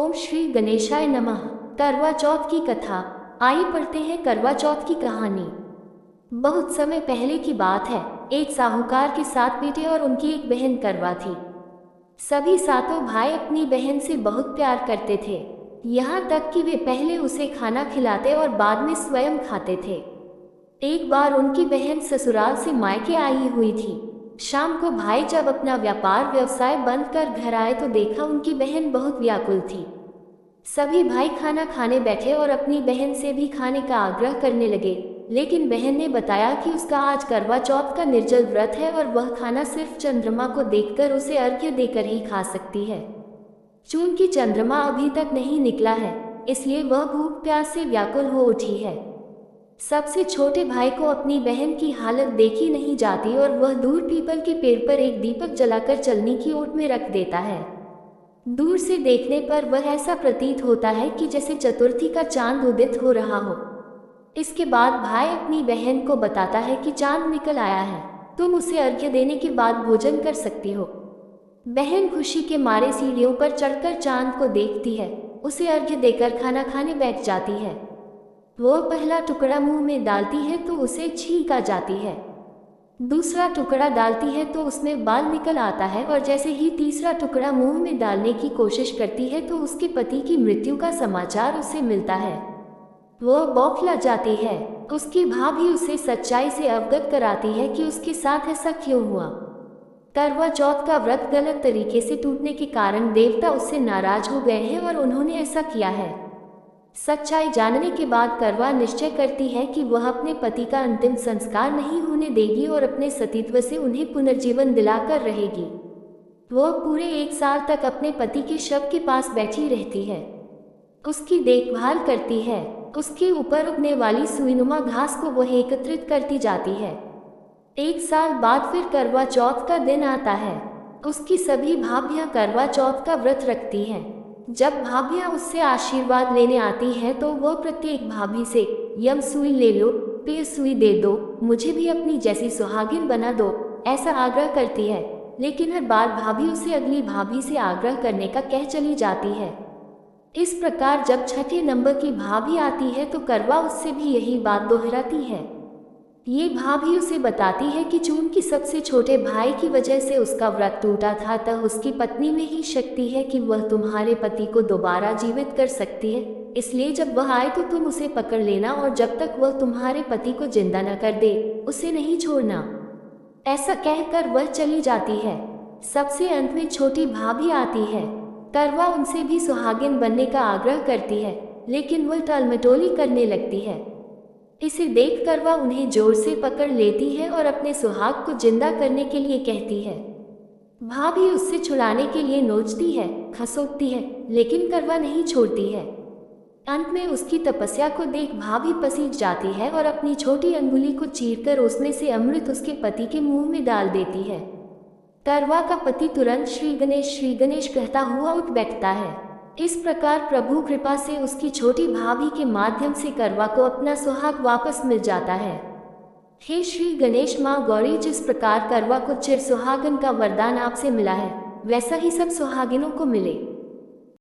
ओम श्री गणेशाय नमः। करवा चौथ की कथा। आइए पढ़ते हैं करवा चौथ की कहानी। बहुत समय पहले की बात है। एक साहूकार के 7 बेटे और उनकी एक बहन करवा थी। सभी सातों भाई अपनी बहन से बहुत प्यार करते थे, यहाँ तक कि वे पहले उसे खाना खिलाते और बाद में स्वयं खाते थे। एक बार उनकी बहन ससुराल से मायके आई हुई थी। शाम को भाई जब अपना व्यापार व्यवसाय बंद कर घर आए तो देखा उनकी बहन बहुत व्याकुल थी। सभी भाई खाना खाने बैठे और अपनी बहन से भी खाने का आग्रह करने लगे, लेकिन बहन ने बताया कि उसका आज करवा चौथ का निर्जल व्रत है और वह खाना सिर्फ चंद्रमा को देखकर उसे अर्घ्य देकर ही खा सकती है। चूंकि चंद्रमा अभी तक नहीं निकला है, इसलिए वह भूख प्यास से व्याकुल हो उठी है। सबसे छोटे भाई को अपनी बहन की हालत देखी नहीं जाती और वह दूर पीपल के पेड़ पर एक दीपक जलाकर चलनी की ओट में रख देता है। दूर से देखने पर वह ऐसा प्रतीत होता है कि जैसे चतुर्थी का चांद उदित हो रहा हो। इसके बाद भाई अपनी बहन को बताता है कि चांद निकल आया है, तुम उसे अर्घ्य देने के बाद भोजन कर सकती हो। बहन खुशी के मारे सीढ़ियों पर चढ़कर चांद को देखती है, उसे अर्घ्य देकर खाना खाने बैठ जाती है। वो पहला टुकड़ा मुंह में डालती है तो उसे छींक आ जाती है। दूसरा टुकड़ा डालती है तो उसमें बाल निकल आता है और जैसे ही तीसरा टुकड़ा मुंह में डालने की कोशिश करती है तो उसके पति की मृत्यु का समाचार उसे मिलता है। वो बौखला जाती है। उसकी भाभी उसे सच्चाई से अवगत कराती है कि उसके साथ ऐसा क्यों हुआ। करवा चौथ का व्रत गलत तरीके से टूटने के कारण देवता उससे नाराज हो गए हैं और उन्होंने ऐसा किया है। सच्चाई जानने के बाद करवा निश्चय करती है कि वह अपने पति का अंतिम संस्कार नहीं होने देगी और अपने सतीत्व से उन्हें पुनर्जीवन दिलाकर रहेगी। वह पूरे 1 साल तक अपने पति के शव के पास बैठी रहती है, उसकी देखभाल करती है। उसके ऊपर उगने वाली सुईनुमा घास को वह एकत्रित करती जाती है। 1 साल बाद फिर करवा चौथ का दिन आता है। उसकी सभी भाभियां करवा चौथ का व्रत रखती हैं। जब भाभियां उससे आशीर्वाद लेने आती हैं तो वह प्रत्येक भाभी से यम सुई ले लो, फिर सुई दे दो, मुझे भी अपनी जैसी सुहागिन बना दो, ऐसा आग्रह करती है। लेकिन हर बार भाभी उसे अगली भाभी से आग्रह करने का कह चली जाती है। इस प्रकार जब छठे नंबर की भाभी आती है तो करवा उससे भी यही बात दोहराती है। ये भाभी उसे बताती है कि चूंकि सबसे छोटे भाई की वजह से उसका व्रत टूटा था, तब उसकी पत्नी में ही शक्ति है कि वह तुम्हारे पति को दोबारा जीवित कर सकती है। इसलिए जब वह आए तो तुम उसे पकड़ लेना और जब तक वह तुम्हारे पति को जिंदा न कर दे, उसे नहीं छोड़ना। ऐसा कहकर वह चली जाती है। सबसे अंत में छोटी भाभी आती है। करवा उनसे भी सुहागिन बनने का आग्रह करती है, लेकिन वह टालमटोली करने लगती है। इसे देख कर वह उन्हें जोर से पकड़ लेती है और अपने सुहाग को जिंदा करने के लिए कहती है। भाभी उससे छुड़ाने के लिए नोचती है, खसोटती है, लेकिन करवा नहीं छोड़ती है। अंत में उसकी तपस्या को देख भाभी पसीज जाती है और अपनी छोटी अंगुली को चीरकर उसमें से अमृत उसके पति के मुंह में डाल देती है। करवा का पति तुरंत श्री गणेश कहता हुआ उठ बैठता है। इस प्रकार प्रभु कृपा से उसकी छोटी भाभी के माध्यम से करवा को अपना सुहाग वापस मिल जाता है। हे श्री गणेश माँ गौरी, जिस प्रकार करवा को चिर सुहागन का वरदान आपसे मिला है, वैसा ही सब सुहागिनों को मिले।